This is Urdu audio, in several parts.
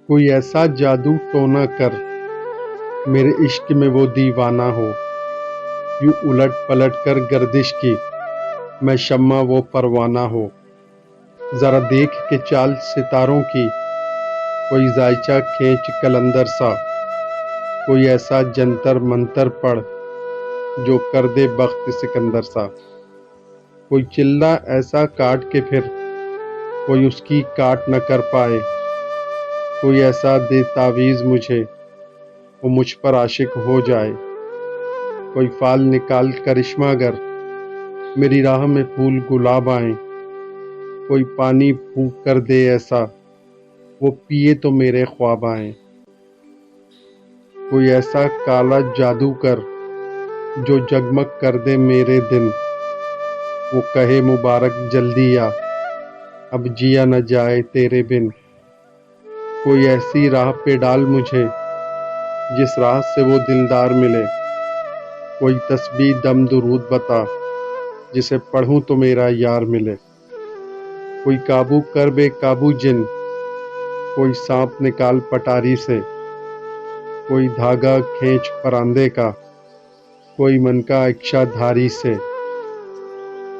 کوئی ایسا جادو ٹونا کر میرے عشق میں وہ دیوانہ ہو، یوں الٹ پلٹ کر گردش کی میں شمع وہ پروانہ ہو۔ ذرا دیکھ کے چال ستاروں کی، کوئی ذائچہ کھینچ قلندر سا، کوئی ایسا جنتر منتر پڑھ جو کر دے بخت سکندر سا۔ کوئی چلہ ایسا کاٹ کے پھر کوئی اس کی کاٹ نہ کر پائے، کوئی ایسا دے تعویذ مجھے وہ مجھ پر عاشق ہو جائے۔ کوئی فال نکال کرشمہ گر میری راہ میں پھول گلاب آئیں، کوئی پانی پھونک کر دے ایسا وہ پیے تو میرے خواب آئیں۔ کوئی ایسا کالا جادو کر جو جگمگ کر دے میرے دن، وہ کہے مبارک جلدی آ اب جیا نہ جائے تیرے بن۔ کوئی ایسی راہ پہ ڈال مجھے جس راہ سے وہ دلدار ملے، کوئی تسبیح دم درود بتا جسے پڑھوں تو میرا یار ملے۔ کوئی قابو کر بے قابو جن، کوئی سانپ نکال پٹاری سے، کوئی دھاگا کھینچ پراندے کا، کوئی من کا اکشا دھاری سے۔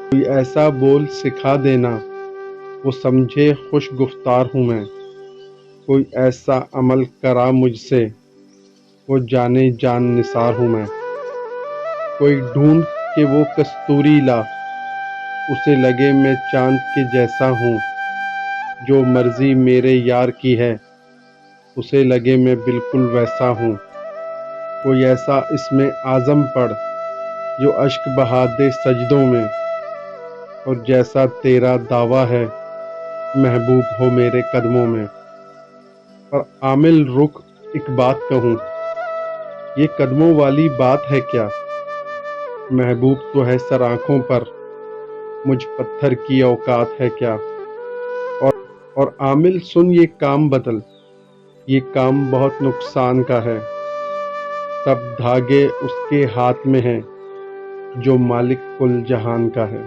کوئی ایسا بول سکھا دینا وہ سمجھے خوش گفتار ہوں میں، کوئی ایسا عمل کرا مجھ سے وہ جانے جان نثار ہوں میں۔ کوئی ڈھونڈ کے وہ کستوری لا اسے لگے میں چاند کے جیسا ہوں، جو مرضی میرے یار کی ہے اسے لگے میں بالکل ویسا ہوں۔ کوئی ایسا اسم اعظم پڑھ جو اشک بہا دے سجدوں میں، اور جیسا تیرا دعویٰ ہے محبوب ہو میرے قدموں میں۔ اور عامل رخ ایک بات کہوں، یہ قدموں والی بات ہے کیا؟ محبوب تو ہے سر آنکھوں پر، مجھ پتھر کی اوقات ہے کیا؟ اور عامل سن یہ کام بدل، یہ کام بہت نقصان کا ہے، سب دھاگے اس کے ہاتھ میں ہیں جو مالک کل جہان کا ہے۔